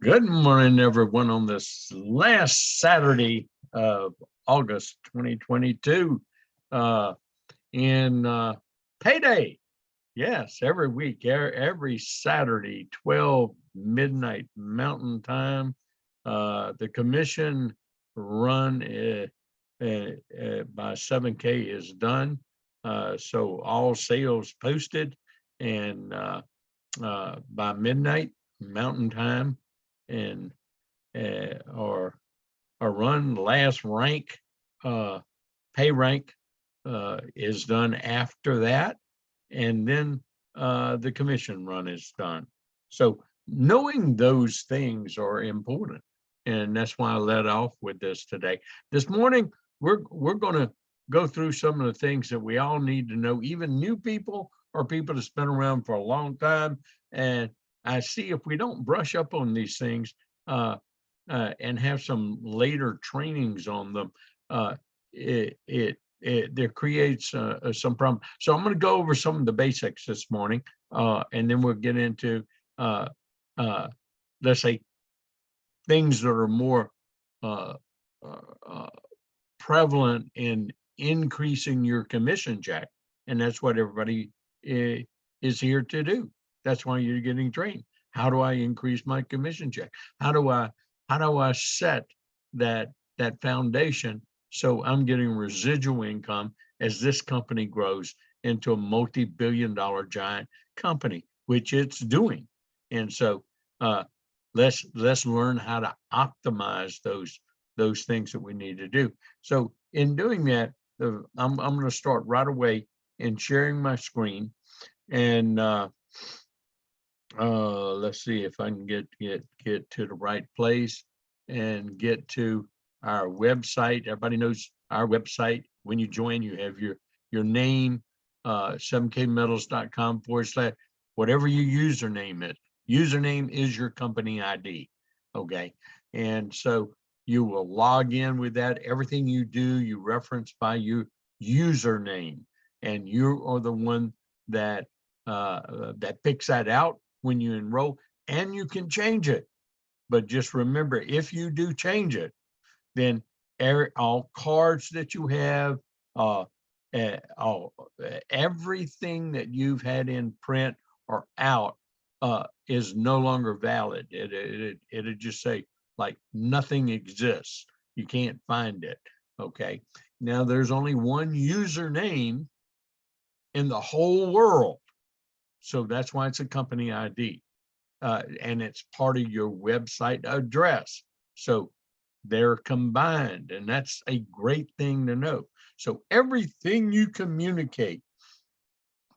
Good morning, everyone, on this last Saturday of August 2022 uh, in payday. Yes, every week, every Saturday, 12 midnight Mountain Time. The commission run by 7K is done. So all sales posted and by midnight Mountain Time and or run last rank pay rank is done after that, and then the commission run is done. So knowing those things are important, and that's why I led off with this today. This morning we're going to go through some of the things that we all need to know, even new people or people that's been around for a long time. And I see if we don't brush up on these things uh, and have some later trainings on them, it there creates some problem. So I'm going to go over some of the basics this morning, and then we'll get into uh, uh, let's say things that are more uh, uh, uh, prevalent in increasing your commission check, and that's what everybody is here to do. That's why you're getting trained. How do I increase my commission check? How do I set that foundation so I'm getting residual income as this company grows into a multi-billion-dollar giant company, which it's doing. And so uh, let's learn how to optimize those things that we need to do. So in doing that, I'm going to start right away in sharing my screen, and let's see if I can get to the right place and get to our website. Everybody knows our website. When you join, you have your name, 7kmetals.com / whatever your username is. Username is your company ID. Okay. And so you will log in with that. Everything you do, you reference by your username, and you are the one that that picks that out when you enroll, and you can change it. But just remember, if you do change it, then all cards that you have, uh, everything that you've had in print or out is no longer valid. It'll just say like nothing exists. You can't find it. Okay. Now there's only one username in the whole world. So that's why it's a company ID. And it's part of your website address. So they're combined, and that's a great thing to know. So everything you communicate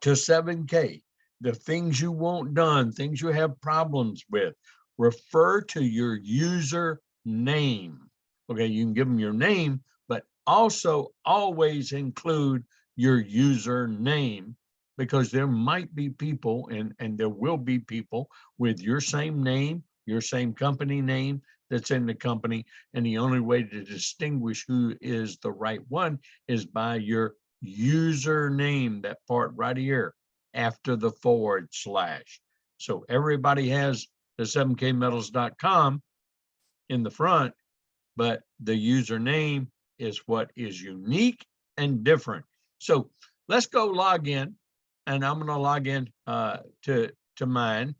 to 7K, the things you want done, things you have problems with, refer to your user name. Okay, you can give them your name, but also always include your username, because there might be people, and there will be people with your same name, your same company name that's in the company. And the only way to distinguish who is the right one is by your username, that part right here after the /. So everybody has the 7kmetals.com in the front, but the username is what is unique and different. So let's go log in, and I'm going to log in to mine.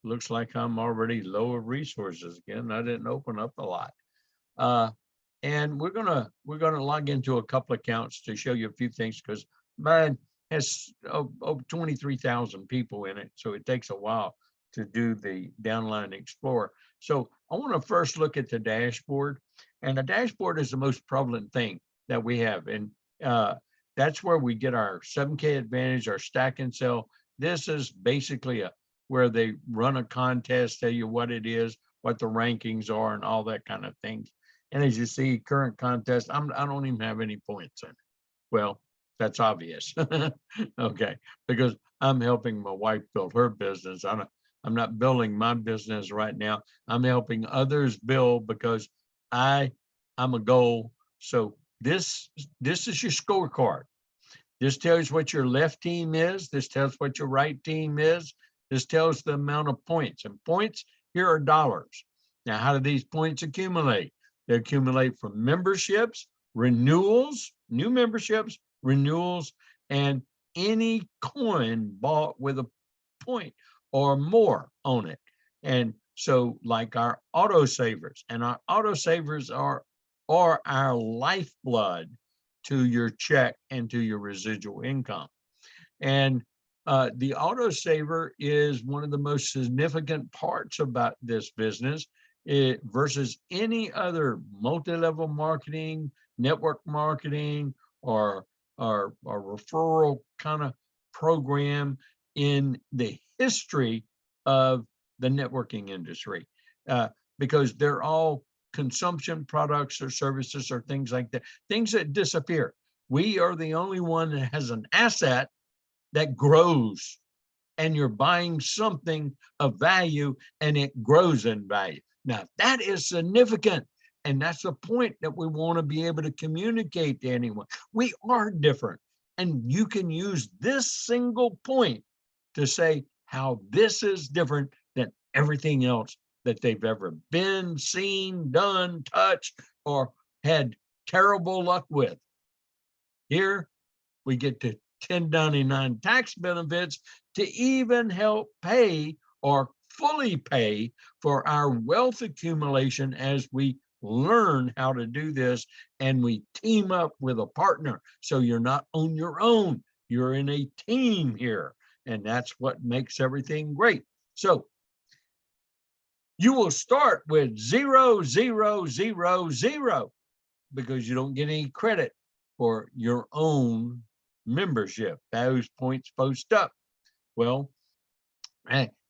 Looks like I'm already low of resources again. I didn't open up a lot. And we're gonna log into a couple of accounts to show you a few things, because mine has over 23,000 people in it, so it takes a while to do the downline explorer. So I want to first look at the dashboard, and the dashboard is the most prevalent thing that we have, and that's where we get our 7K advantage, our stack and sell. This is basically where they run a contest, tell you what it is, what the rankings are, and all that kind of things. And as you see, current contest, I don't even have any points in it. Well, that's obvious. Okay, because I'm helping my wife build her business. I'm not building my business right now. I'm helping others build, because I'm a goal. So this is your scorecard. This tells what your left team is. This tells what your right team is. This tells the amount of points, and points Here are dollars. Now, how do these points accumulate? They accumulate from memberships, renewals, new memberships, renewals, and any coin bought with a point or more on it. And so like our autosavers, and our autosavers are our lifeblood to your check and to your residual income. And the autosaver is one of the most significant parts about this business versus any other multi-level marketing, network marketing, or referral kind of program in the history of the networking industry, because they're all consumption products or services or things like that, things that disappear. We are the only one that has an asset that grows, and you're buying something of value and it grows in value. Now that is significant. And that's the point that we want to be able to communicate to anyone. We are different. And you can use this single point to say how this is different than everything else that they've ever been, seen, done, touched, or had terrible luck with. Here we get to 1099 tax benefits to even help pay or fully pay for our wealth accumulation as we learn how to do this, and we team up with a partner. So you're not on your own, you're in a team here, and that's what makes everything great. So you will start with 0, 0, 0, 0 because you don't get any credit for your own membership. Those points post up. Well,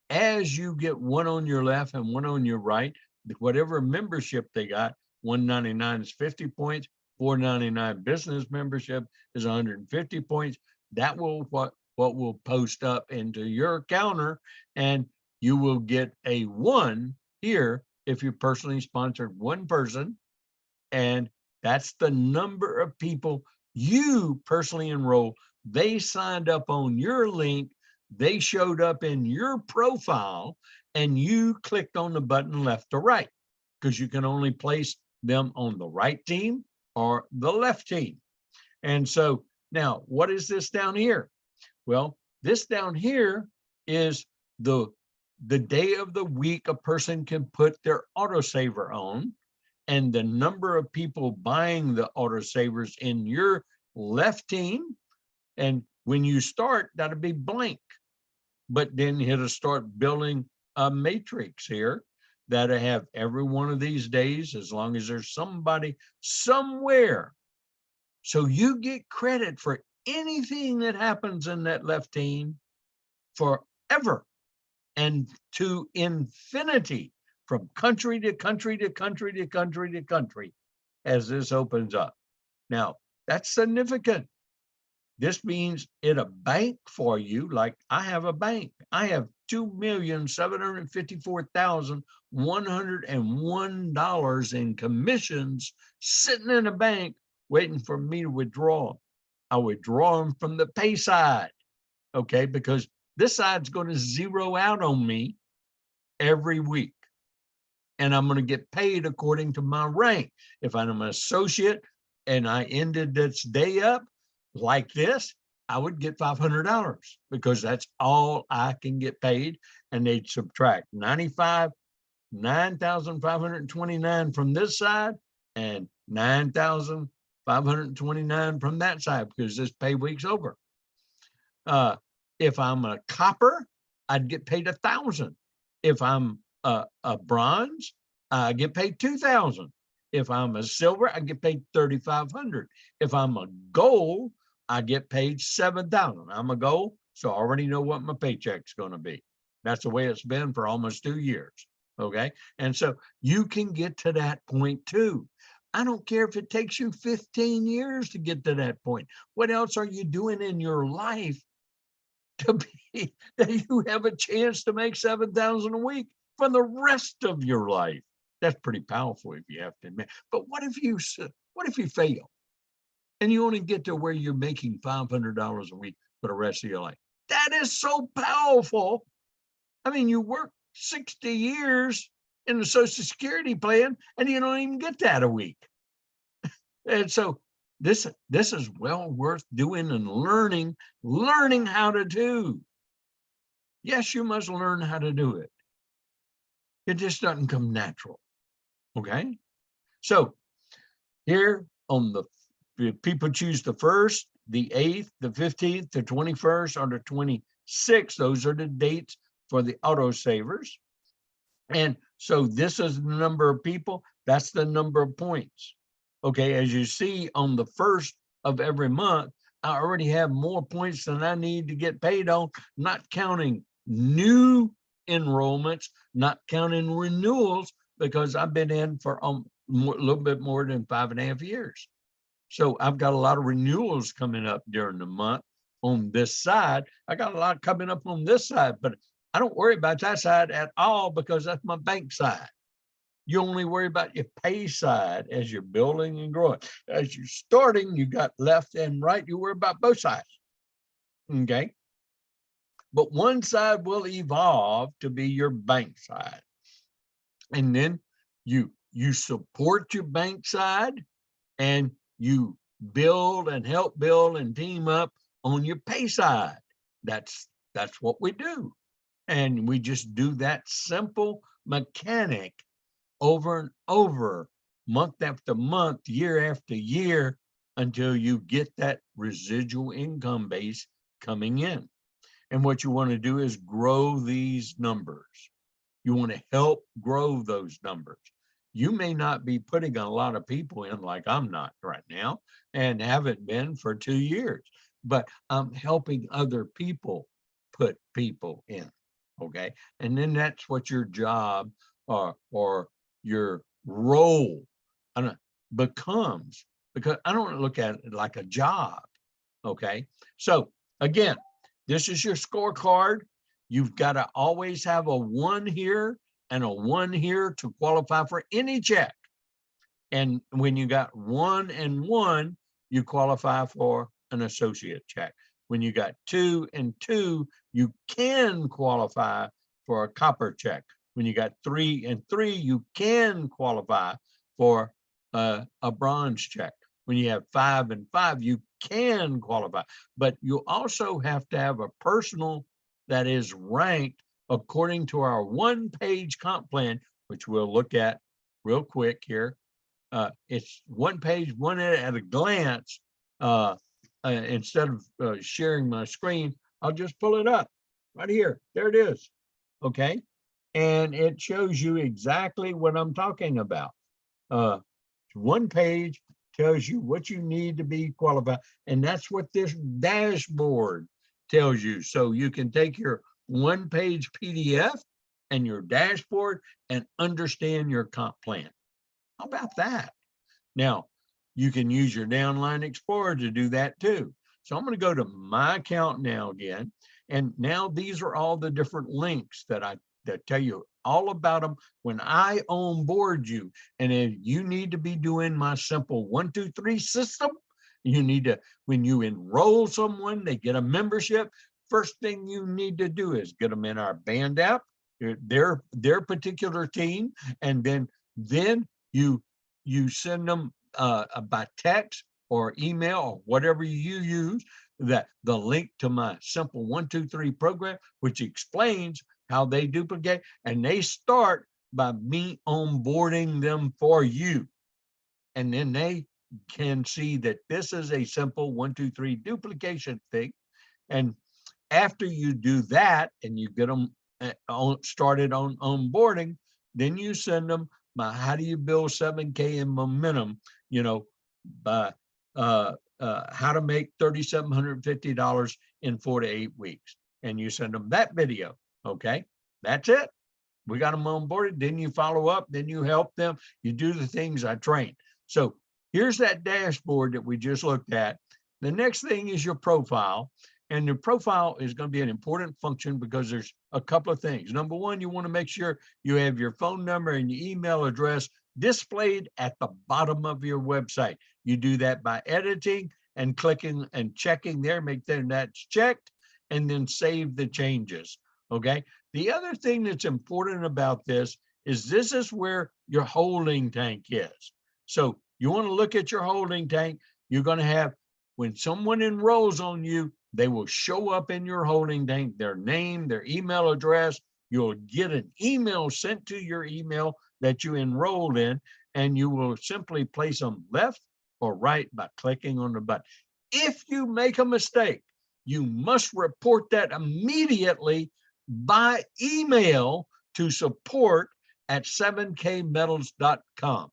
as you get one on your left and one on your right, whatever membership they got, 199 is 50 points, 499 business membership is 150 points. That will what will post up into your counter, and you will get a 1 here if you personally sponsored one person, and that's the number of people you personally enroll. They signed up on your link, they showed up in your profile, and you clicked on the button left or right, because you can only place them on the right team or the left team. And so now, what is this down here? Well, this down here is the day of the week a person can put their autosaver on, and the number of people buying the autosavers in your left team. And when you start, that'll be blank. But then it'll start building a matrix here that'll have every one of these days, as long as there's somebody somewhere. So you get credit for anything that happens in that left team forever and to infinity, from country to country to country to country to country, as this opens up. Now, that's significant. This means in a bank for you, like I have a bank, I have $2,754,101 in commissions sitting in a bank waiting for me to withdraw. I withdraw them from the pay side, okay, because this side's going to zero out on me every week. And I'm going to get paid according to my rank. If I'm an associate and I ended this day up like this, I would get $500 because that's all I can get paid. And they'd subtract 9,529 from this side and 9,529 from that side, because this pay week's over. If I'm a copper, I'd get paid 1,000. If I'm a bronze, I get paid 2,000. If I'm a silver, I get paid 3,500. If I'm a gold, I get paid 7,000. I'm a gold, so I already know what my paycheck's going to be. That's the way it's been for almost 2 years. Okay, and so you can get to that point too. I don't care if it takes you 15 years to get to that point. What else are you doing in your life to be that you have a chance to make 7,000 a week for the rest of your life? That's pretty powerful, if you have to admit. But what if you fail and you only get to where you're making $500 a week for the rest of your life? That is so powerful. I mean, you work 60 years in the Social Security plan, and you don't even get that a week. And so this is well worth doing and learning how to do. Yes, you must learn how to do it. It just doesn't come natural. Okay. So here on the people choose the 1st, the 8th, the 15th, the 21st, or the 26th. Those are the dates for the autosavers. And so this is the number of people. That's the number of points. Okay, as you see on the 1st of every month, I already have more points than I need to get paid on, not counting new enrollments, not counting renewals, because I've been in for a little bit more than 5.5 years. So I've got a lot of renewals coming up during the month on this side. I got a lot coming up on this side, but I don't worry about that side at all because that's my bank side. You only worry about your pay side as you're building and growing. As you're starting, you got left and right. You worry about both sides. Okay. But one side will evolve to be your bank side. And then you support your bank side and you build and help build and team up on your pay side. That's what we do. And we just do that simple mechanic over and over, month after month, year after year, until you get that residual income base coming in. And what you want to do is grow these numbers. You want to help grow those numbers. You may not be putting a lot of people in, like I'm not right now, and haven't been for 2 years, but I'm helping other people put people in. Okay. And then that's what your job or your role becomes, because I don't look at it like a job. Okay. So again, this is your scorecard. You've got to always have a 1 here and a 1 here to qualify for any check. And when you got 1 and 1, you qualify for an associate check. When you got 2 and 2, you can qualify for a copper check. When you got 3 and 3, you can qualify for a bronze check. When you have 5 and 5, you can qualify. But you also have to have a personal that is ranked according to our 1-page comp plan, which we'll look at real quick here. It's 1 page, one at a glance. Instead of sharing my screen, I'll just pull it up right here. There it is. Okay. And it shows you exactly what I'm talking about. 1 page tells you what you need to be qualified. And that's what this dashboard tells you. So you can take your 1-page PDF and your dashboard and understand your comp plan. How about that? Now, you can use your Downline Explorer to do that too. So I'm going to go to my account now again. And now these are all the different links that tell you all about them when I onboard you. And if you need to be doing my simple 1, 2, 3 system, you need to, when you enroll someone, they get a membership. First thing you need to do is get them in our band app, their particular team, and then you send them by text or email or whatever you use, that the link to my simple 1, 2, 3 program, which explains how they duplicate, and they start by me onboarding them for you. And then they can see that this is a simple 1, 2, 3 duplication thing. And after you do that and you get them started on onboarding, then you send them my how do you build 7K in momentum, by how to make $3,750 in 4 to 8 weeks. And you send them that video. Okay, that's it. We got them onboarded. Then you follow up, then you help them. You do the things I train. So here's that dashboard that we just looked at. The next thing is your profile. And your profile is going to be an important function because there's a couple of things. Number one, you want to make sure you have your phone number and your email address displayed at the bottom of your website. You do that by editing and clicking and checking there, make sure that's checked, and then save the changes. Okay. The other thing that's important about this is where your holding tank is. So you want to look at your holding tank. You're going to have, when someone enrolls on you, they will show up in your holding tank, their name, their email address. You'll get an email sent to your email that you enrolled in, and you will simply place them left or right by clicking on the button. If you make a mistake, you must report that immediately by email to support@7kmetals.com.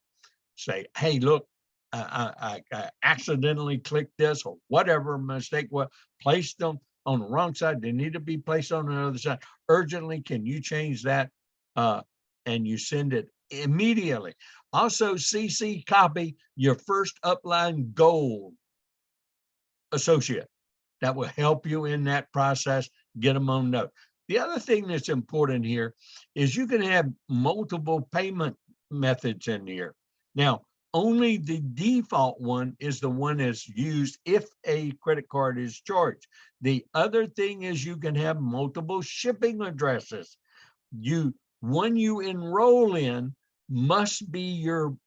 Say, hey, look, I accidentally clicked this, or whatever mistake was, placed them on the wrong side. They need to be placed on the other side. Urgently, can you change that? And you send it immediately. Also, CC copy your first upline gold associate. That will help you in that process. Get them on note. The other thing that's important here is you can have multiple payment methods in here. Now, only the default one is the one that's used if a credit card is charged. The other thing is you can have multiple shipping addresses. One you enroll in must be your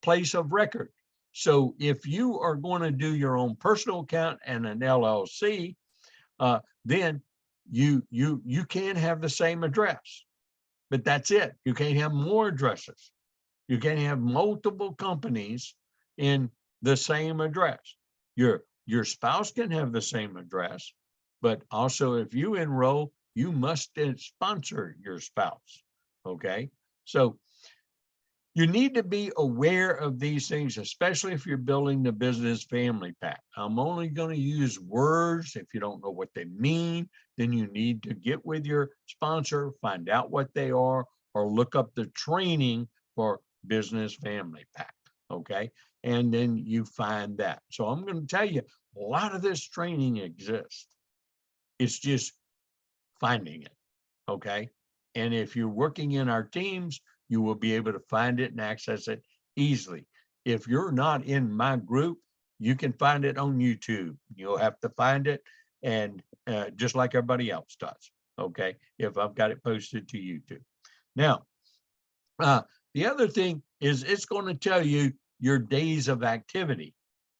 place of record. So if you are going to do your own personal account and an LLC, then you can have the same address, but that's it. You can't have more addresses. You can't have multiple companies in the same address. Your spouse can have the same address, but also if you enroll, you must sponsor your spouse. Okay, so you need to be aware of these things, especially if you're building the business family pack. I'm only going to use words. If you don't know what they mean, then you need to get with your sponsor, find out what they are, or look up the training for business family pack. Okay. And then you find that. So I'm going to tell you, a lot of this training exists. It's just finding it. Okay. And if you're working in our teams, you will be able to find it and access it easily. If you're not in my group, you can find it on YouTube. You'll have to find it, and just like everybody else does. Okay, if I've got it posted to YouTube. Now, the other thing is it's going to tell you your days of activity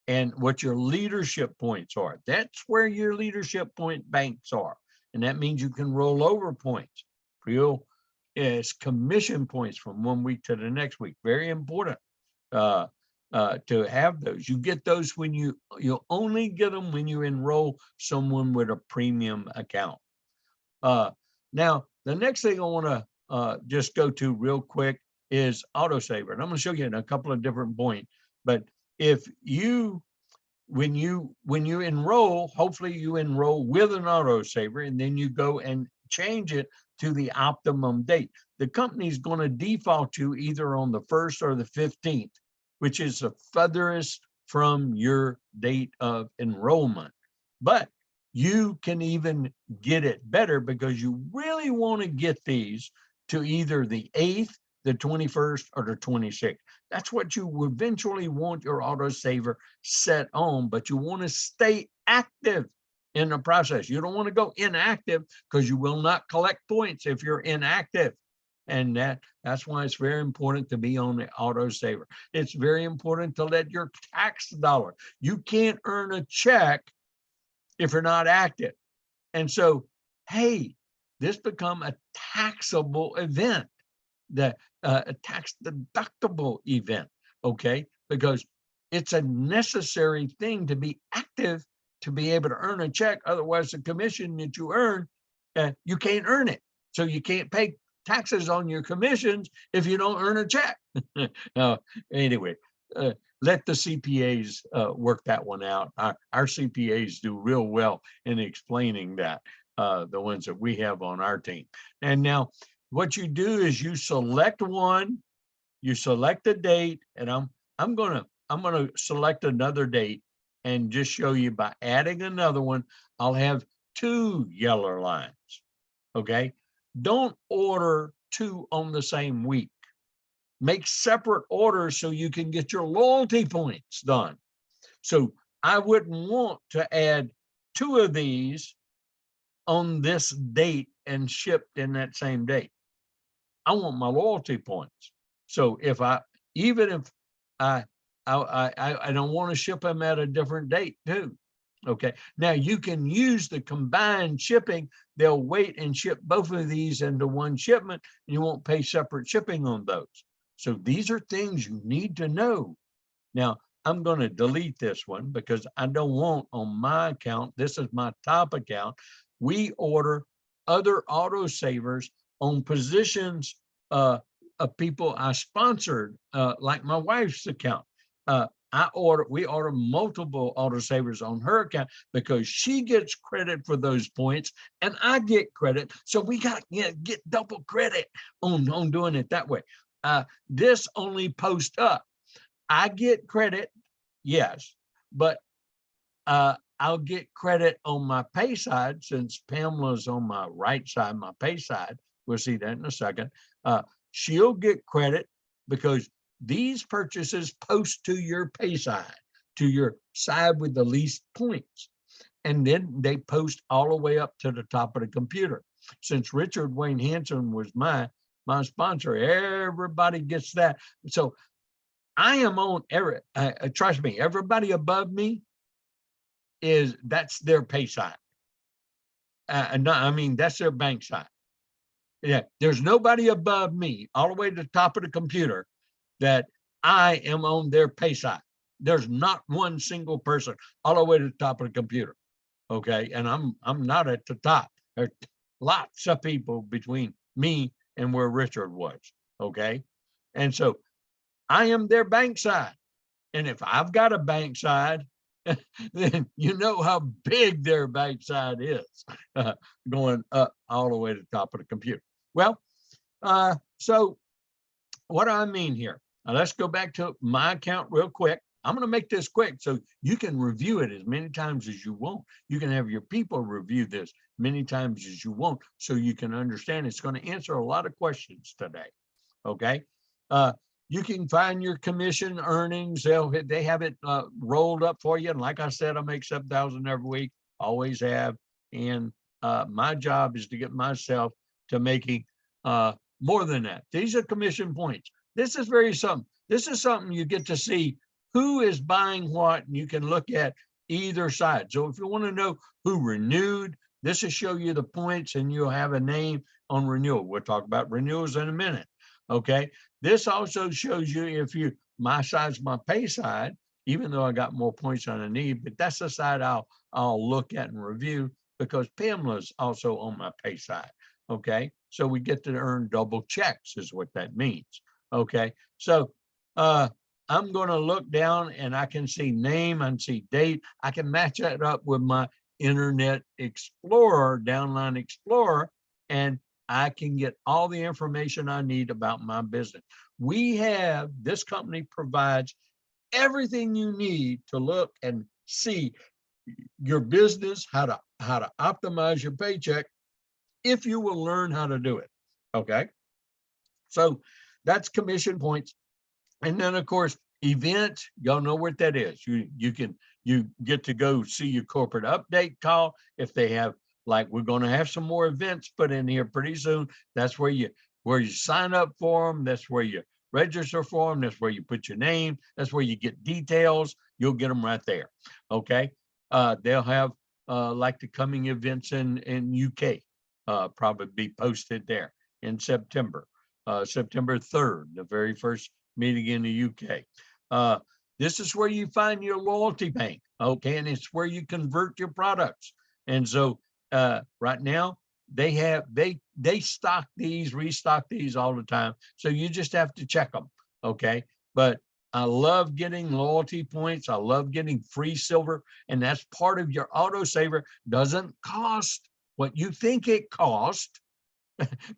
and what your leadership points are. That's where your leadership point banks are, and that means you can roll over points. Is commission points from one week to the next week. Very important to have those. You get those when you'll only get them when you enroll someone with a premium account. Now, the next thing I want to just go to real quick is autosaver. And I'm going to show you in a couple of different points. But if when you enroll, hopefully you enroll with an autosaver, and then you go and change it to the optimum date. The company is going to default you either on the 1st or the 15th, which is the furthest from your date of enrollment. But you can even get it better because you really want to get these to either the 8th, the 21st, or the 26th. That's what you eventually want your autosaver set on, but you want to stay active in the process. You don't want to go inactive because you will not collect points if you're inactive. And that's why it's very important to be on the autosaver. It's very important to let your tax dollar. You can't earn a check if you're not active. And so, hey, this become a taxable event, a tax deductible event, okay? Because it's a necessary thing to be active to be able to earn a check. Otherwise, the commission that you earn, you can't earn it. So you can't pay taxes on your commissions if you don't earn a check. Anyway, let the CPAs work that one out. Our CPAs do real well in explaining that, the ones that we have on our team. And now what you do is you select one, you select a date, and I'm gonna select another date and just show you by adding another one. I'll have 2 yellow lines. Okay, don't order 2 on the same week. Make separate orders so you can get your loyalty points done. So I wouldn't want to add 2 of these on this date and shipped in that same date. I want my loyalty points. So if even if I don't want to ship them at a different date too. Okay. Now you can use the combined shipping. They'll wait and ship both of these into one shipment, and you won't pay separate shipping on those. So these are things you need to know. Now I'm going to delete this one because I don't want on my account. This is my top account. We order other autosavers on positions of people I sponsored, like my wife's account. We order multiple autosavers on her account because she gets credit for those points and I get credit. So we got to get double credit on doing it that way. This only posts up. I get credit, yes, but I'll get credit on my pay side since Pamela's on my right side, my pay side. We'll see that in a second. She'll get credit because these purchases post to your pay side, to your side with the least points. And then they post all the way up to the top of the computer. Since Richard Wayne Hanson was my sponsor, everybody gets that. So I am on trust me, everybody above me that's their pay side. No, I mean, that's their bank side. Yeah, there's nobody above me all the way to the top of the computer that I am on their pay side. There's not one single person all the way to the top of the computer. Okay. And I'm not at the top. There's lots of people between me and where Richard was. Okay. And so I am their bank side. And if I've got a bank side, then you know how big their bank side is, going up all the way to the top of the computer. Well, so what do I mean here? Now let's go back to my account real quick. I'm going to make this quick so you can review it as many times as you want. You can have your people review this many times as you want so you can understand. It's going to answer a lot of questions today. Okay. You can find your commission earnings. They have it rolled up for you. And like I said, I make 7,000 every week, always have. And my job is to get myself to making more than that. These are commission points. This is this is something you get to see who is buying what, and you can look at either side. So if you want to know who renewed, this will show you the points and you'll have a name on renewal. We'll talk about renewals in a minute. Okay. This also shows you if my side's my pay side, even though I got more points than I need, but that's the side I'll look at and review because Pamela's also on my pay side. Okay. So we get to earn double checks is what that means. Okay. So, I'm going to look down and I can see name and see date. I can match that up with my Internet Explorer, Downline Explorer, and I can get all the information I need about my business. This company provides everything you need to look and see your business, how to optimize your paycheck if you will learn how to do it. Okay. So that's commission points. And then of course, events, y'all know what that is. You get to go see your corporate update call. If they have, like, we're going to have some more events put in here pretty soon. That's where you sign up for them. That's where you register for them. That's where you put your name. That's where you get details. You'll get them right there. Okay. They'll have like the coming events in UK, probably be posted there in September, September 3rd, the very first meeting in the UK. This is where you find your loyalty bank. Okay. And it's where you convert your products. And so right now they stock these, restock these all the time. So you just have to check them. Okay. But I love getting loyalty points. I love getting free silver. And that's part of your autosaver. Doesn't cost what you think it costs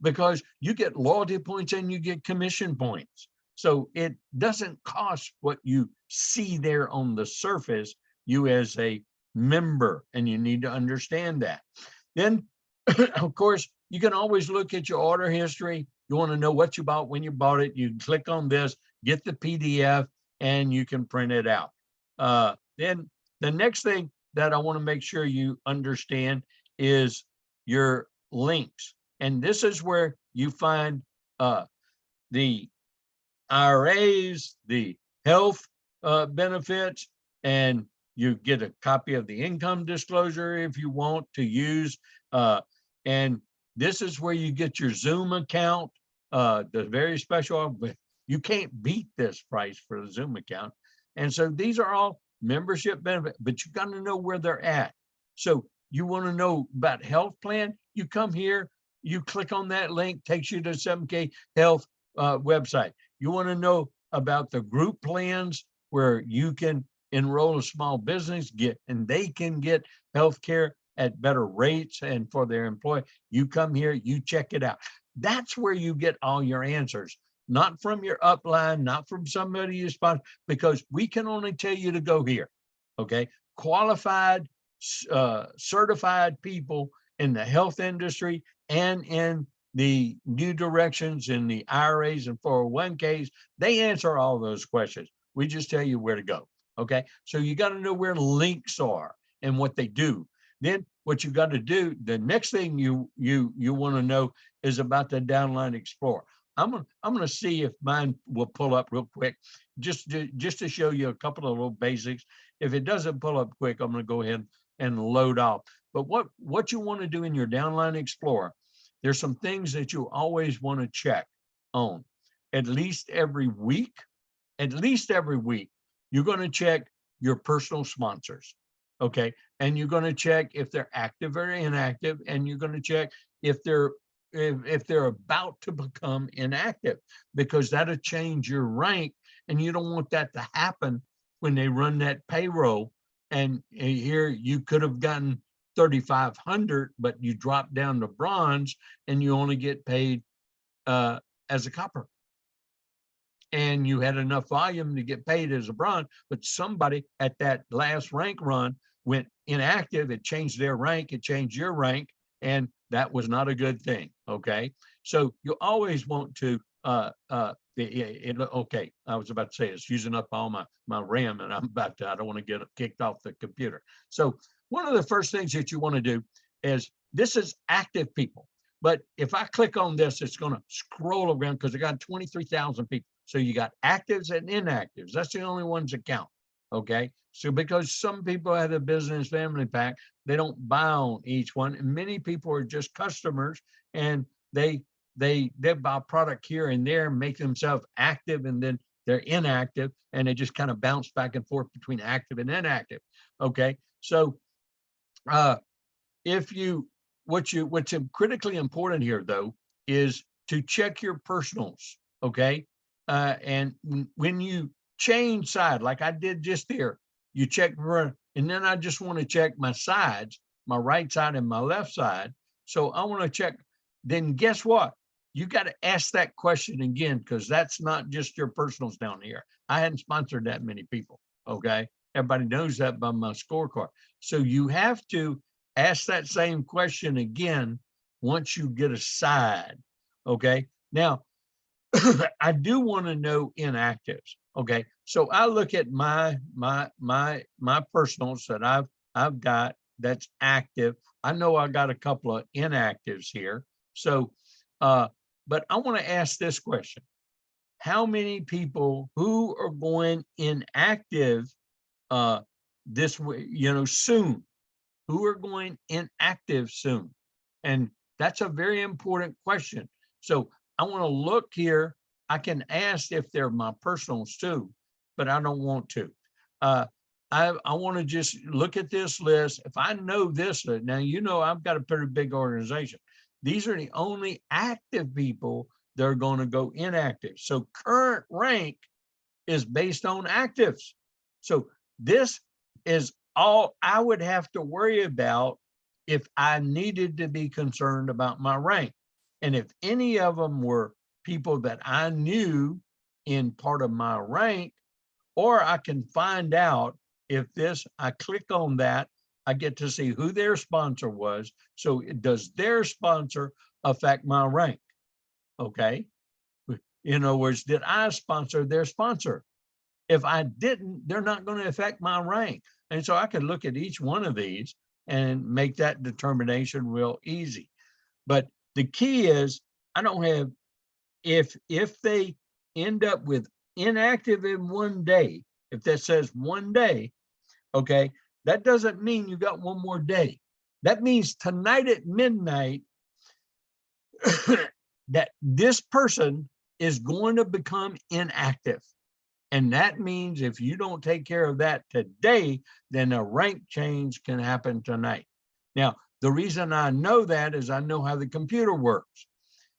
because you get loyalty points and you get commission points. So it doesn't cost what you see there on the surface, you as a member, and you need to understand that. Then, of course, you can always look at your order history. You want to know what you bought, when you bought it. You can click on this, get the PDF, and you can print it out. Then the next thing that I want to make sure you understand is your links. And this is where you find the IRAs, the health benefits, and you get a copy of the income disclosure if you want to use. And this is where you get your Zoom account, the very special, you can't beat this price for the Zoom account. And so these are all membership benefits, but you got to know where they're at. So you want to know about health plan, you come here, you click on that link, takes you to 7K Health website. You want to know about the group plans where you can enroll a small business, and they can get health care at better rates and for their employee. You come here, you check it out. That's where you get all your answers, not from your upline, not from somebody you sponsor, because we can only tell you to go here. Okay, qualified, certified people in the health industry and in the new directions in the IRAs and 401ks, they answer all those questions. We just tell you where to go. Okay, so you got to know where links are and what they do. Then what you got to do, the next thing you want to know is about the Downline Explorer. I'm gonna see if mine will pull up real quick, just to show you a couple of little basics. If it doesn't pull up quick, I'm gonna go ahead and load off. But what you want to do in your Downline Explorer, there's some things that you always want to check on. At least every week, you're going to check your personal sponsors, okay? And you're going to check if they're active or inactive, and you're going to check if they're about to become inactive, because that'll change your rank, and you don't want that to happen when they run that payroll. And here you could have gotten 3,500, but you drop down to bronze and you only get paid as a copper. And you had enough volume to get paid as a bronze, but somebody at that last rank run went inactive. It changed their rank, it changed your rank, and that was not a good thing. Okay, so you always want to okay, I was about to say it's using up all my RAM, and I don't want to get kicked off the computer. So one of the first things that you want to do is, this is active people. But if I click on this, it's going to scroll around because I got 23,000 people. So you got actives and inactives. That's the only ones that count. Okay. So because some people have a business family pack, they don't buy on each one. And many people are just customers, and they buy product here and there, make themselves active, and then they're inactive, and they just kind of bounce back and forth between active and inactive. Okay. So what's critically important here, though, is to check your personals. Okay. And when you change side, like I did just here, you check, and then I just want to check my sides, my right side and my left side. So I want to check, then guess what? You got to ask that question again, because that's not just your personals down here. I hadn't sponsored that many people. Okay. Everybody knows that by my scorecard. So you have to ask that same question again once you get a side. Okay. Now, I do want to know inactives. Okay. So I look at my personals that I've got that's active. I know I got a couple of inactives here. So, but I want to ask this question. How many people who are going inactive this way, soon? Who are going inactive soon? And that's a very important question. So I want to look here. I can ask if they're my personals too, but I don't want to. I want to just look at this list. If I know this, now, I've got a pretty big organization. These are the only active people that are going to go inactive. So current rank is based on actives. So this is all I would have to worry about if I needed to be concerned about my rank. And if any of them were people that I knew in part of my rank, or I can find out if I click on that, I get to see who their sponsor was. So does their sponsor affect my rank? Okay. In other words, did I sponsor their sponsor? If I didn't, they're not going to affect my rank. And so I could look at each one of these and make that determination real easy. But the key is, I don't have, if they end up with inactive in one day, if that says one day, okay, that doesn't mean you got one more day. That means tonight at midnight, that this person is going to become inactive. And that means if you don't take care of that today, then a rank change can happen tonight. Now, the reason I know that is I know how the computer works.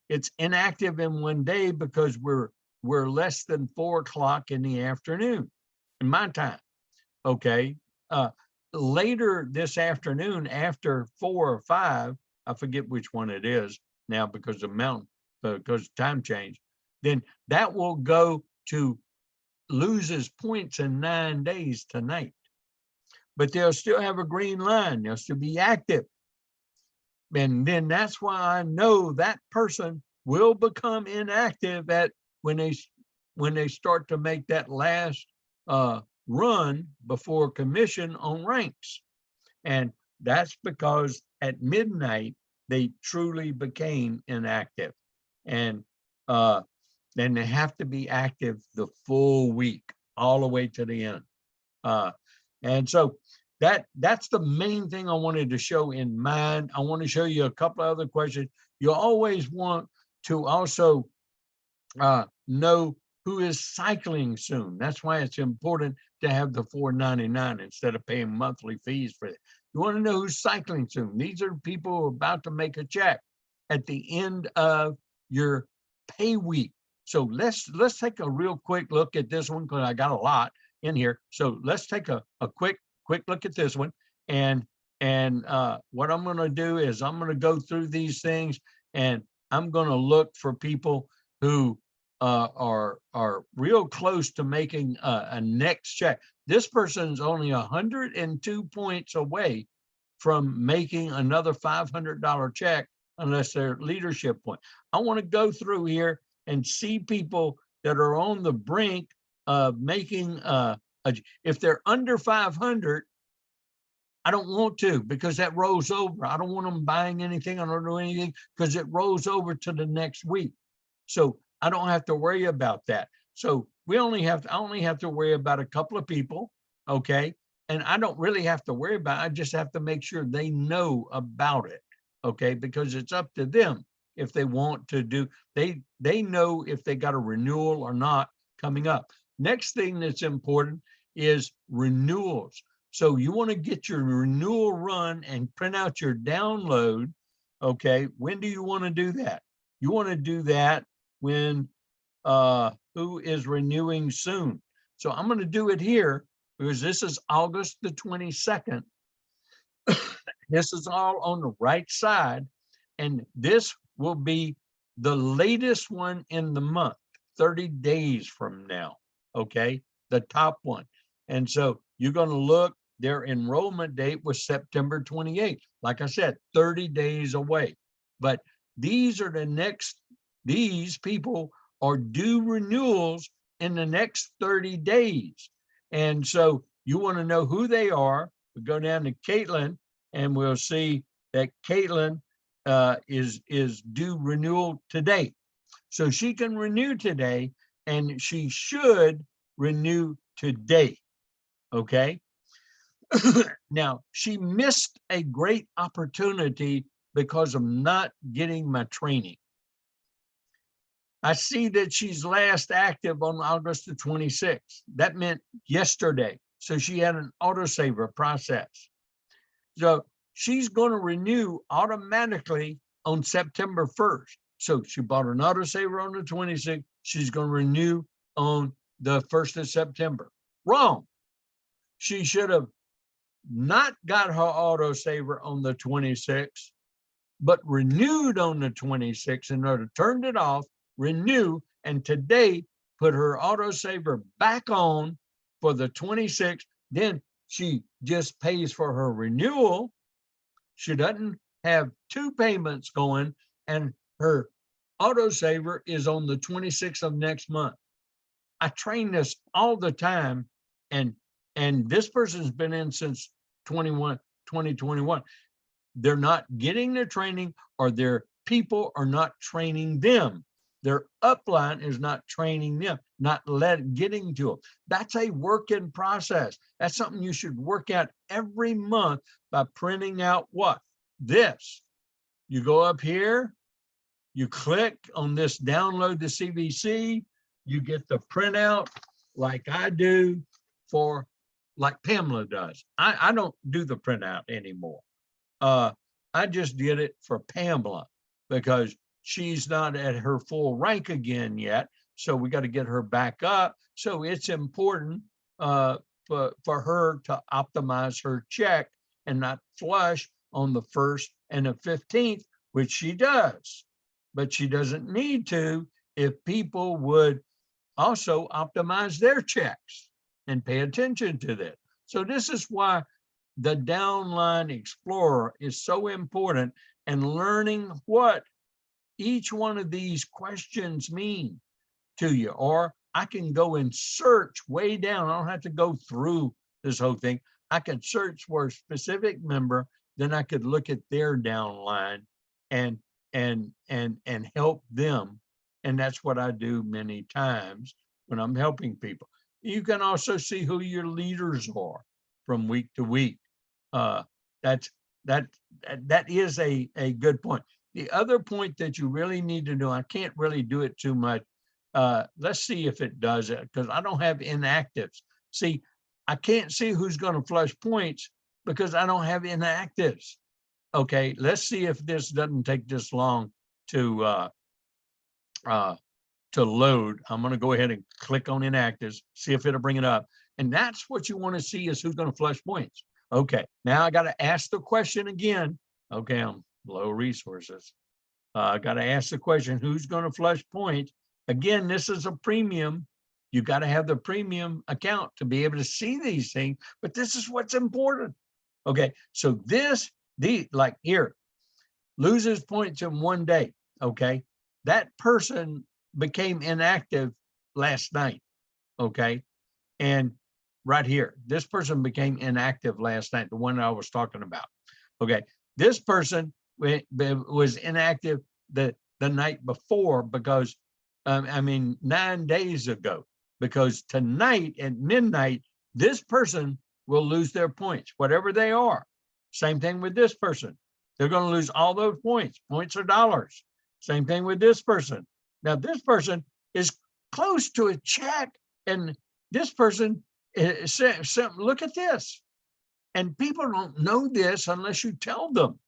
It's inactive in one day because we're less than 4 o'clock in the afternoon in my time. Okay. Later this afternoon, after 4 or 5, I forget which one it is now because because time change, then that will go to loses points in 9 days tonight. But they'll still have a green line. They'll still be active. And then that's why I know that person will become inactive at when they start to make that last run before commission on ranks. And that's because at midnight, they truly became inactive. And then they have to be active the full week, all the way to the end. And so that's the main thing I wanted to show in mind. I want to show you a couple of other questions. You always want to also know who is cycling soon. That's why it's important to have the $4.99 instead of paying monthly fees for it. You want to know who's cycling soon. These are people who are about to make a check at the end of your pay week. So let's take a real quick look at this one, because I got a lot in here. So let's take a quick look at this one. And what I'm going to do is I'm going to go through these things, and I'm going to look for people who are real close to making a next check. This person's only 102 points away from making another $500 check, unless they're leadership point. I want to go through here and see people that are on the brink of making if they're under 500, I don't want to, because that rolls over. I don't want them buying anything. I don't do anything because it rolls over to the next week. So I don't have to worry about that. So I only have to worry about a couple of people. Okay. And I don't really have to worry about it. I just have to make sure they know about it. Okay. Because it's up to them if they want to do, they know if they got a renewal or not coming up. Next thing that's important is renewals. So you want to get your renewal run and print out your download. Okay. When do you want to do that? You want to do that when who is renewing soon. So I'm going to do it here because this is August the 22nd. This is all on the right side. And this will be the latest one in the month, 30 days from now. Okay. The top one. And so you're going to look, their enrollment date was September 28th. Like I said, 30 days away. But these are these people are due renewals in the next 30 days. And so you want to know who they are. We go down to Caitlin, and we'll see that Caitlin is due renewal today. So she can renew today, and she should renew today. Okay. Now, she missed a great opportunity because of not getting my training. I see that she's last active on August the 26th. That meant yesterday. So she had an autosaver process. So she's going to renew automatically on September 1st. So she bought an autosaver on the 26th. She's going to renew on the 1st of September. Wrong. She should have not got her autosaver on the 26th, but renewed on the 26th in order to turn it off, renew, and today put her autosaver back on for the 26th. Then she just pays for her renewal. She doesn't have 2 payments going, and her autosaver is on the 26th of next month. I train this all the time, and this person's been in since 2021. They're not getting their training, or they're people are not training them. Their upline is not training them, not getting to them. That's a work in process. That's something you should work out every month by printing out what? This. You go up here, you click on this, download the CVC, you get the printout like I do for, like Pamela does. I don't do the printout anymore. I just did it for Pamela because she's not at her full rank again yet. So we got to get her back up. So it's important for her to optimize her check and not flush on the 1st and the 15th, which she does. But she doesn't need to if people would also optimize their checks and pay attention to that. So this is why the Downline Explorer is so important, and learning what each one of these questions mean to you. Or I can go and search way down. I don't have to go through this whole thing. I can search for a specific member, then I could look at their downline and help them. And that's what I do many times when I'm helping people. You can also see who your leaders are from week to week. That is a good point. The other point that you really need to do, I can't really do it too much. Let's see if it does it, because I don't have inactives. See, I can't see who's going to flush points because I don't have inactives. Okay, let's see if this doesn't take this long to load. I'm going to go ahead and click on inactives, see if it'll bring it up. And that's what you want to see, is who's going to flush points. Okay, now I got to ask the question again. Okay, I'm low resources. I got to ask the question, who's going to flush points? Again, this is a premium. You got to have the premium account to be able to see these things, but this is what's important. Okay, so like here, loses points in one day. Okay, that person became inactive last night. Okay, and right here, this person became inactive last night, the one I was talking about. Okay, this person was inactive the night before because, 9 days ago, because tonight at midnight, this person will lose their points, whatever they are. Same thing with this person. They're going to lose all those points. Points are dollars. Same thing with this person. Now, this person is close to a check, and this person look at this. And people don't know this unless you tell them.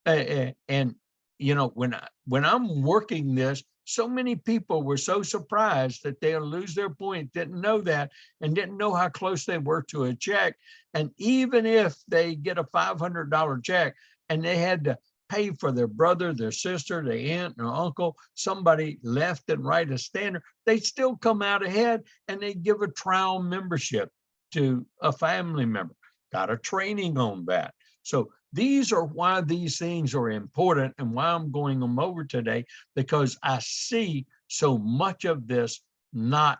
And when I'm working this, so many people were so surprised that they'll lose their point, didn't know that, and didn't know how close they were to a check. And even if they get a $500 check and they had to pay for their brother, their sister, their aunt, their uncle, somebody left and right a standard, they still come out ahead, and they give a trial membership to a family member. Got a training on that. So these are why these things are important, and why I'm going them over today, because I see so much of this not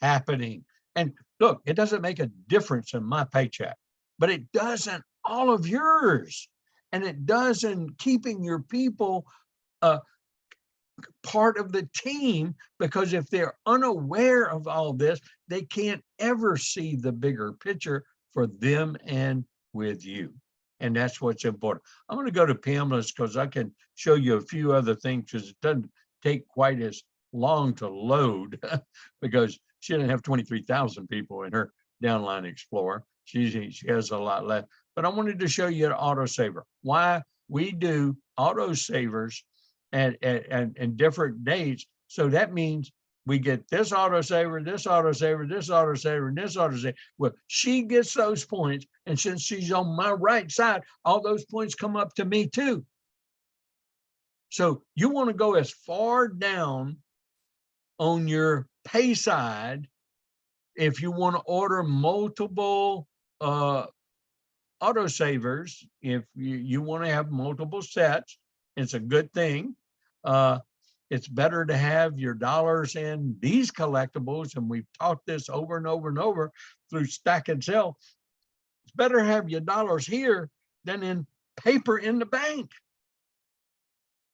happening. And look, it doesn't make a difference in my paycheck, but it does in all of yours. And it does in keeping your people part of the team, because if they're unaware of all this, they can't ever see the bigger picture for them and with you. And that's what's important. I'm going to go to Pamela's because I can show you a few other things, because it doesn't take quite as long to load because she didn't have 23,000 people in her Downline Explorer. She has a lot less. But I wanted to show you an autosaver, why we do autosavers and different dates. So that means we get this autosaver, this autosaver, this autosaver, and this autosaver. Well, she gets those points, and since she's on my right side, all those points come up to me too. So you want to go as far down on your pay side if you want to order multiple autosavers. If you want to have multiple sets, it's a good thing. It's better to have your dollars in these collectibles, and we've taught this over and over and over through Stack and Sell. It's better to have your dollars here than in paper in the bank.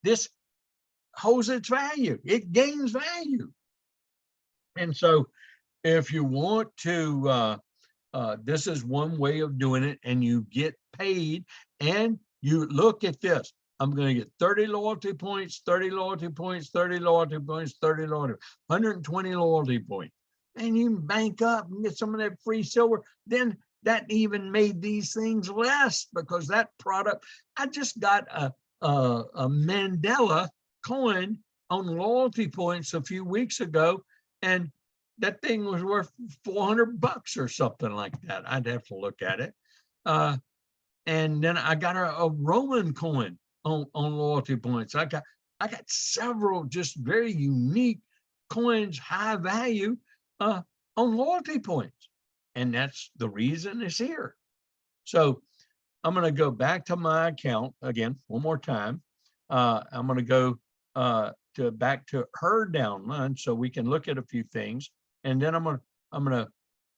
This holds its value. It gains value. And so if you want to, this is one way of doing it, and you get paid, and you look at this. I'm going to get 30 loyalty points, 30 loyalty points, 30 loyalty points, 30 loyalty, 120 loyalty points. And you can bank up and get some of that free silver. Then that even made these things less, because that product, I just got a Mandela coin on loyalty points a few weeks ago, and that thing was worth $400 or something like that. I'd have to look at it. And then I got a Roman coin on loyalty points. I got several just very unique coins, high value, on loyalty points. And that's the reason it's here. So I'm going to go back to my account again, one more time. I'm going to go back to her downline so we can look at a few things. And then I'm going to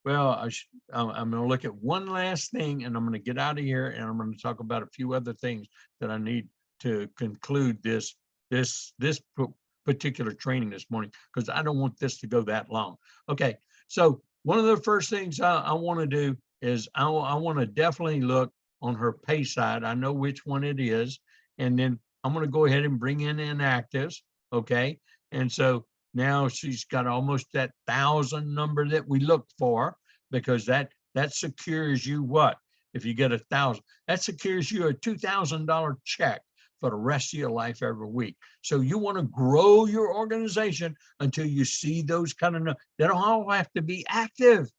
look at one last thing, and I'm going to get out of here, and I'm going to talk about a few other things that I need to conclude this particular training this morning, because I don't want this to go that long. Okay, so one of the first things I want to do is I want to definitely look on her pay side. I know which one it is, and then I'm going to go ahead and bring in inactives. Okay, and so now she's got almost that 1,000 number that we looked for, because that secures you what? If you get 1,000, that secures you a $2,000 check for the rest of your life every week. So you want to grow your organization until you see those kind of, they don't all have to be active.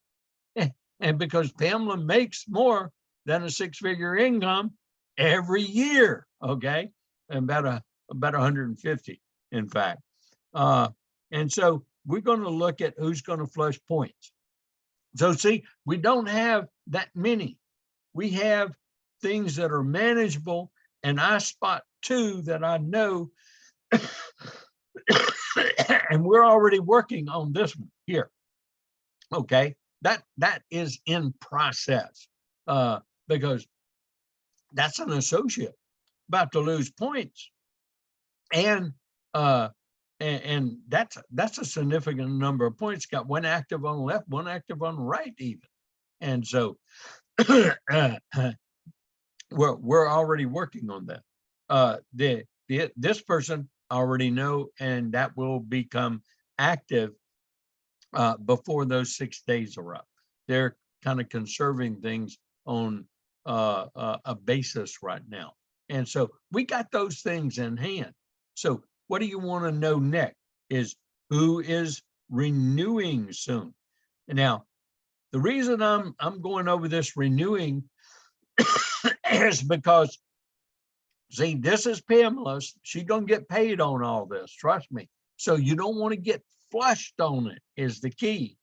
And because Pamela makes more than a six-figure income every year, okay? And about 150, in fact. And so we're going to look at who's going to flush points. So see, we don't have that many. We have things that are manageable, and I spot two that I know, and we're already working on this one here. Okay, that is in process, because that's an associate about to lose points, and that's a significant number of points. Got one active on the left, one active on the right, even. And so we're already working on that. This person already know, and that will become active before those 6 days are up. They're kind of conserving things on a basis right now. And so we got those things in hand. So what do you want to know next is who is renewing soon. Now, the reason I'm going over this renewing is because, see, this is Pamela's. She's going to get paid on all this, trust me. So you don't want to get flushed on it is the key.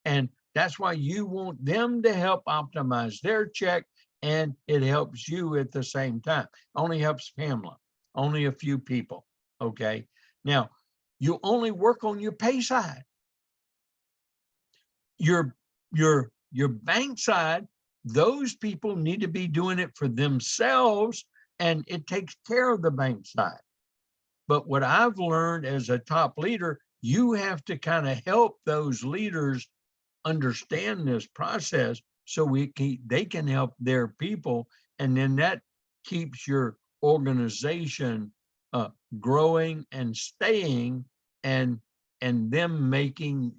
And that's why you want them to help optimize their check, and it helps you at the same time. Only helps Pamela, only a few people, okay? Now, you only work on your pay side. Your bank side, those people need to be doing it for themselves, and it takes care of the bank side. But what I've learned as a top leader, you have to kind of help those leaders understand this process so they can help their people, and then that keeps your organization growing and staying, and them getting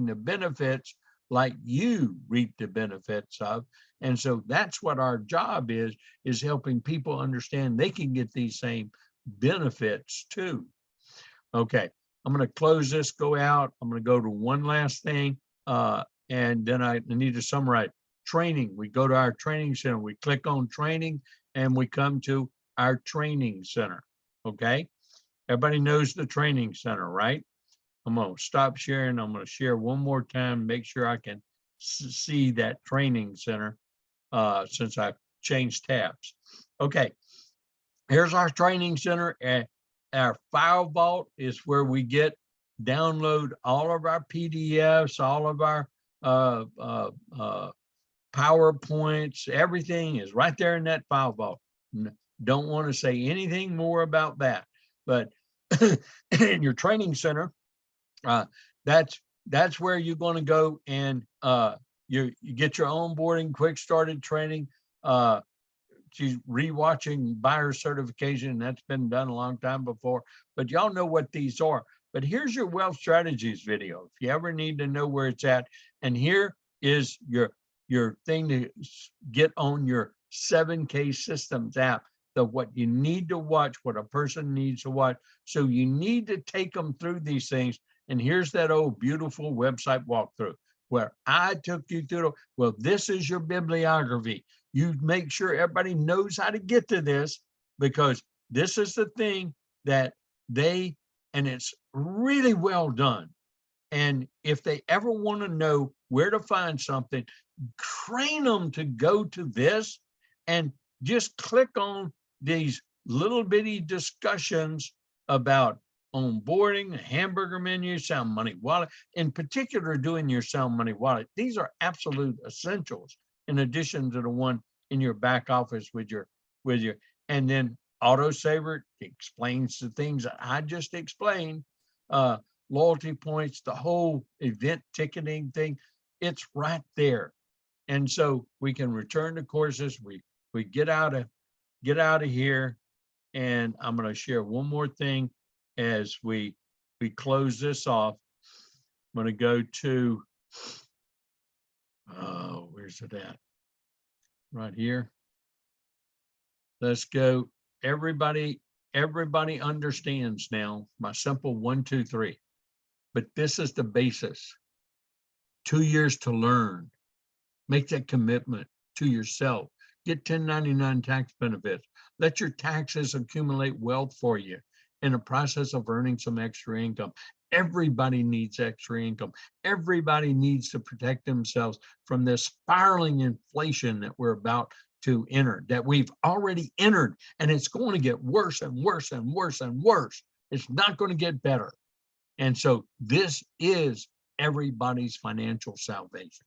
the benefits like you reap the benefits of. And so that's what our job is helping people understand they can get these same benefits too. Okay, I'm going to close this, go out. I'm going to go to one last thing, and then I need to summarize. Training, we go to our training center, we click on training, and we come to our training center. Okay, everybody knows the training center, right? I'm going to stop sharing. I'm going to share one more time, make sure I can see that training center since I changed tabs. Okay, here's our training center. Our file vault is where we download all of our PDFs, all of our PowerPoints, everything is right there in that file vault. Don't want to say anything more about that, but in your training center, that's where you're going to go and you get your onboarding, quick started training. She's rewatching buyer certification. That's been done a long time before, but y'all know what these are. But here's your wealth strategies video. If you ever need to know where it's at, and here is your thing to get on your 7K Systems app, what you need to watch, what a person needs to watch. So you need to take them through these things. And here's that old beautiful website walkthrough where I took you through. Well, this is your bibliography. You make sure everybody knows how to get to this, because this is the thing that and it's really well done. And if they ever want to know where to find something, train them to go to this and just click on these little bitty discussions about onboarding, hamburger menu, sound money wallet, in particular doing your sound money wallet. These are absolute essentials in addition to the one in your back office with your, and then autosaver explains the things that I just explained, loyalty points, the whole event ticketing thing, it's right there. And so we can return to courses. We get out of here. And I'm going to share one more thing as we close this off. I'm going to go to, where's it at? Right here. Let's go. Everybody understands now my simple 1, 2, 3. But this is the basis. 2 years to learn. Make that commitment to yourself. Get 1099 tax benefits. Let your taxes accumulate wealth for you in the process of earning some extra income. Everybody needs extra income. Everybody needs to protect themselves from this spiraling inflation that we're about to enter, that we've already entered, and it's going to get worse and worse and worse and worse. It's not going to get better. And so this is everybody's financial salvation.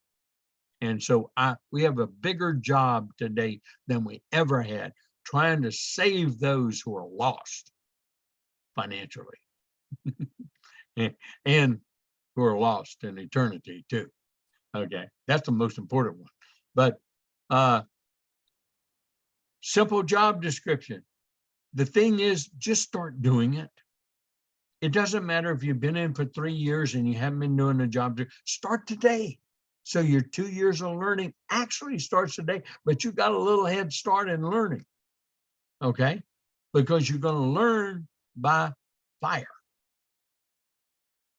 And so we have a bigger job today than we ever had, trying to save those who are lost financially and who are lost in eternity too. Okay, that's the most important one. But simple job description. The thing is, just start doing it. It doesn't matter if you've been in for 3 years and you haven't been doing the job. Start today. So your 2 years of learning actually starts today, but you got a little head start in learning, okay? Because you're going to learn by fire.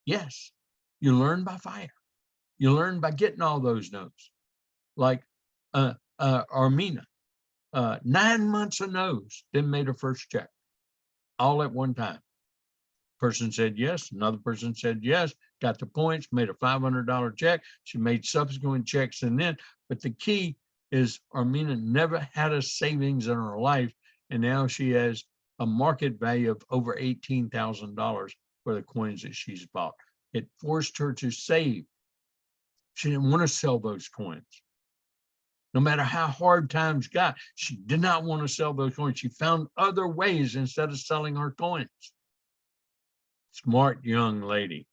Yes, you learn by fire. You learn by getting all those no's. Like Armina, 9 months of no's, then made her first check, all at one time. Person said yes, another person said yes, got the points, made a $500 check. She made subsequent checks and then, but the key is Armina never had a savings in her life, and now she has a market value of over $18,000 for the coins that she's bought. It forced her to save. She didn't want to sell those coins. No matter how hard times got, she did not want to sell those coins. She found other ways instead of selling her coins. Smart young lady.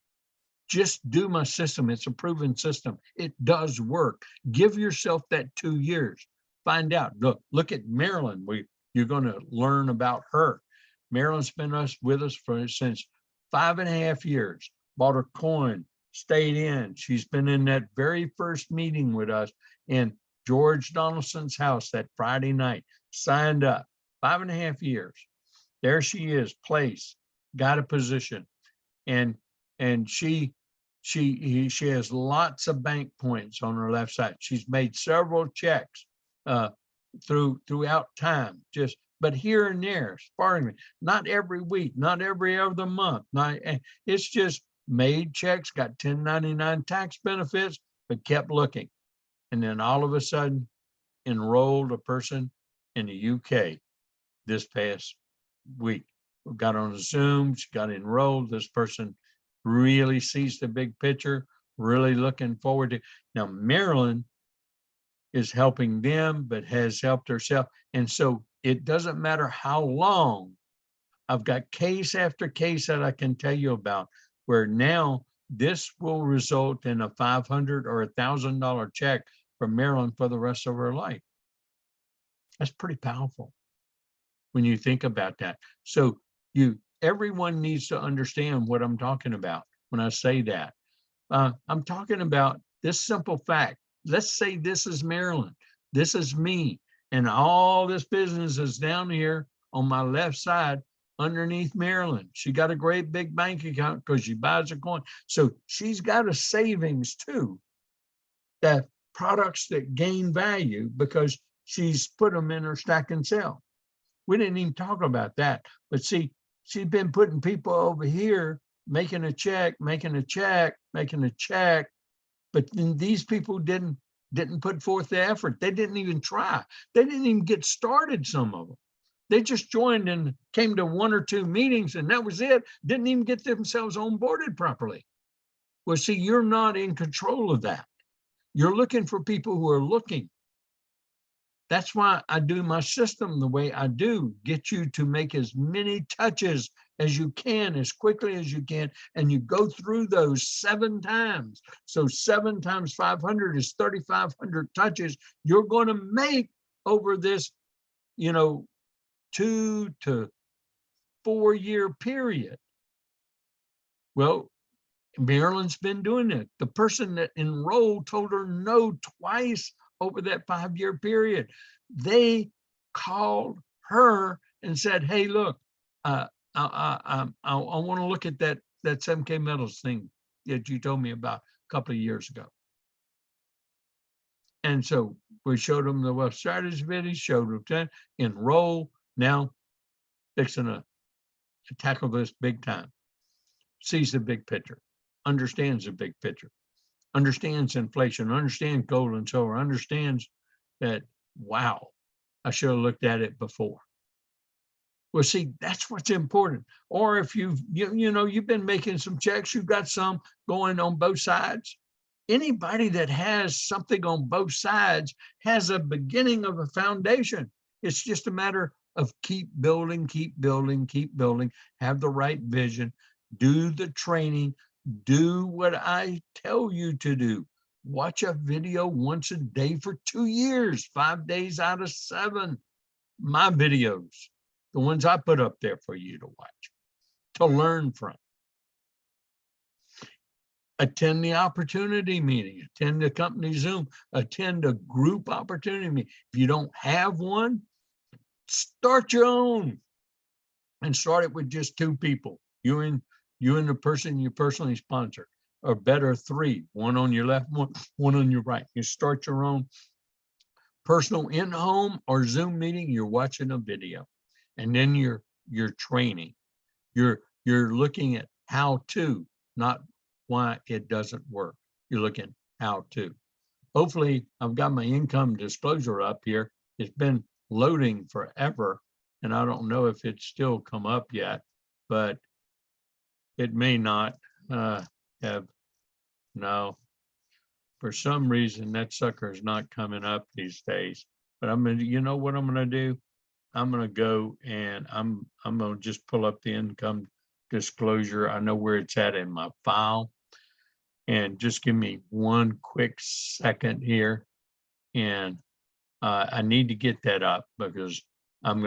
Just do my system. It's a proven system. It does work. Give yourself that 2 years. Find out. Look at Marilyn. You're going to learn about her. Marilyn's been with us since 5.5 years. Bought her coin, stayed in. She's been in that very first meeting with us in George Donaldson's house that Friday night. Signed up. 5.5 years. There she is, placed, got a position, and she has lots of bank points on her left side. She's made several checks throughout time, but here and there, sparingly, not every week, not every other month. It's just made checks, got 1099 tax benefits, but kept looking. And then all of a sudden enrolled a person in the UK this past week. We got on a Zoom, she got enrolled. This person really sees the big picture, really looking forward to. Now, Marilyn is helping them, but has helped herself. And so it doesn't matter how long I've got case after case that I can tell you about where now this will result in a $500 or $1,000 check from Maryland for the rest of her life. That's pretty powerful when you think about that. So everyone needs to understand what I'm talking about when I say that. I'm talking about this simple fact. Let's say this is Maryland. This is me. And all this business is down here on my left side underneath Maryland. She got a great big bank account because she buys a coin. So she's got a savings too, that products that gain value because she's put them in her stack and sell. We didn't even talk about that. But see, she's been putting people over here making a check, making a check, making a check. But then these people didn't put forth the effort. They didn't even try. They didn't even get started, some of them. They just joined and came to 1 or 2 meetings and that was it. Didn't even get themselves onboarded properly. Well, see, you're not in control of that. You're looking for people who are looking. That's why I do my system the way I do, get you to make as many touches as you can, as quickly as you can, and you go through those 7 times. So 7 times 500 is 3,500 touches you're going to make over this, 2 to 4 year period. Well, Marilyn's been doing it. The person that enrolled told her no twice over that 5-year period. They called her and said, hey, look, I want to look at that 7K metals thing that you told me about a couple of years ago. And so we showed them the wealth strategy video, showed them 10, enroll, now fixing to tackle this big time. Sees the big picture, understands the big picture, understands inflation, understands gold and silver, understands that, wow, I should have looked at it before. Well, see, that's what's important. Or if you've been making some checks, you've got some going on both sides. Anybody that has something on both sides has a beginning of a foundation. It's just a matter of keep building, keep building, keep building, have the right vision, do the training, do what I tell you to do. Watch a video once a day for 2 years, 5 days out of 7. My videos, the ones I put up there for you to watch, to learn from. Attend the opportunity meeting, attend the company Zoom, attend a group opportunity meeting. If you don't have one, start your own and start it with just 2 people. You and the person you personally sponsor, or better 3, one on your left, one on your right. You start your own personal in-home or Zoom meeting. You're watching a video, and then you're training. You're looking at how to, not why it doesn't work. You're looking how to. Hopefully, I've got my income disclosure up here. It's been loading forever, and I don't know if it's still come up yet, but it may not have. No, for some reason that sucker is not coming up these days. But I'm gonna, you know what I'm gonna do? I'm gonna go and I'm gonna just pull up the income disclosure. I know where it's at in my file, and just give me one quick second here, and I need to get that up because I'm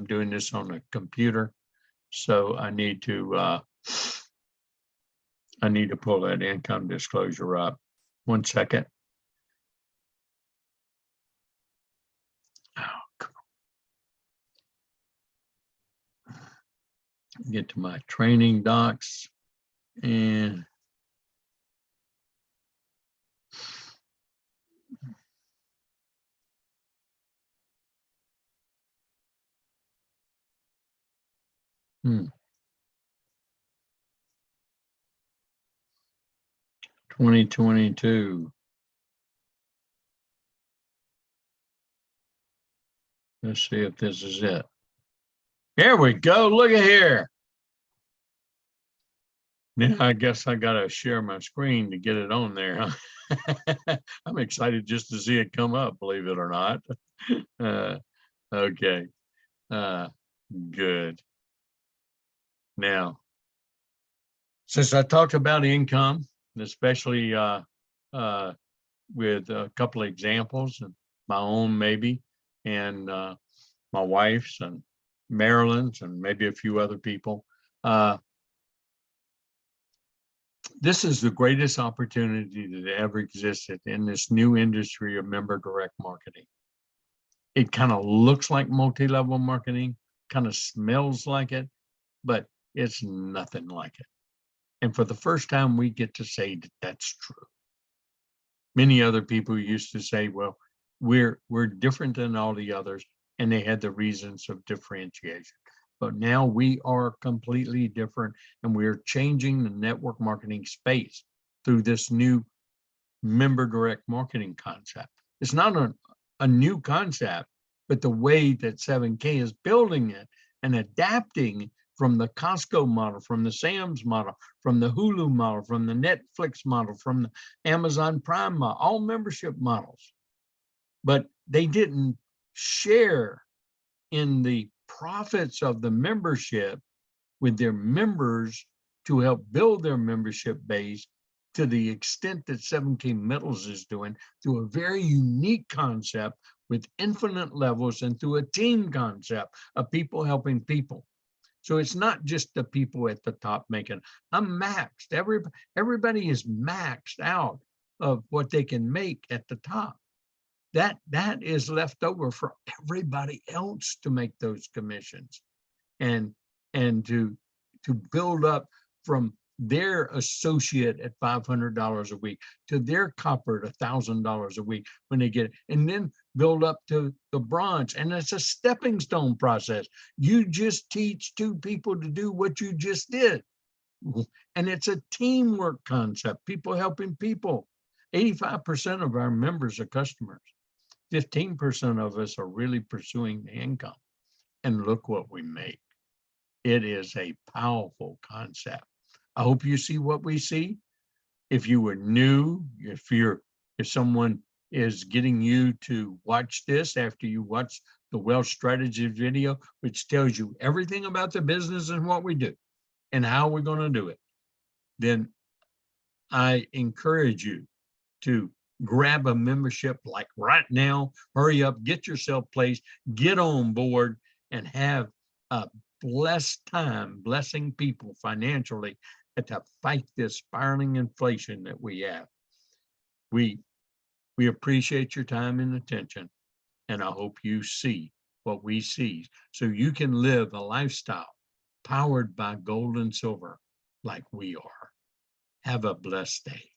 doing this on a computer, so I need to pull that income disclosure up. 1 second. Oh, get to my training docs and Hmm. 2022. Let's see if this is it. There we go. Look at here. Now I guess I gotta share my screen to get it on there. I'm excited just to see it come up, believe it or not. Okay. Good. Now, since I talked about income, especially with a couple of examples, and my own maybe, and my wife's and Marilyn's, and maybe a few other people, this is the greatest opportunity that ever existed in this new industry of member direct marketing. It kind of looks like multi-level marketing, kind of smells like it, but it's nothing like it. And for the first time, we get to say that that's true. Many other people used to say, well, we're different than all the others, and they had the reasons of differentiation. But now we are completely different, and we're changing the network marketing space through this new member direct marketing concept. It's not a new concept, but the way that 7K is building it and adapting from the Costco model, from the Sam's model, from the Hulu model, from the Netflix model, from the Amazon Prime model, all membership models. But they didn't share in the profits of the membership with their members to help build their membership base to the extent that 7K Metals is doing, through a very unique concept with infinite levels and through a team concept of people helping people. So it's not just the people at the top making. I'm maxed. Everybody is maxed out of what they can make at the top. That is left over for everybody else to make those commissions and to build up from their associate at $500 a week to their copper at $1,000 a week when they get it, and then build up to the bronze. And it's a stepping stone process. You just teach two people to do what you just did. And it's a teamwork concept, people helping people. 85% of our members are customers. 15% of us are really pursuing the income. And look what we make. It is a powerful concept. I hope you see what we see. If you were new, if someone is getting you to watch this after you watch the Wealth Strategy video, which tells you everything about the business and what we do and how we're going to do it, then I encourage you to grab a membership like right now. Hurry up, get yourself placed, get on board, and have a blessed time blessing people financially to fight this spiraling inflation that we have. We appreciate your time and attention, and I hope you see what we see so you can live a lifestyle powered by gold and silver like we are. Have a blessed day.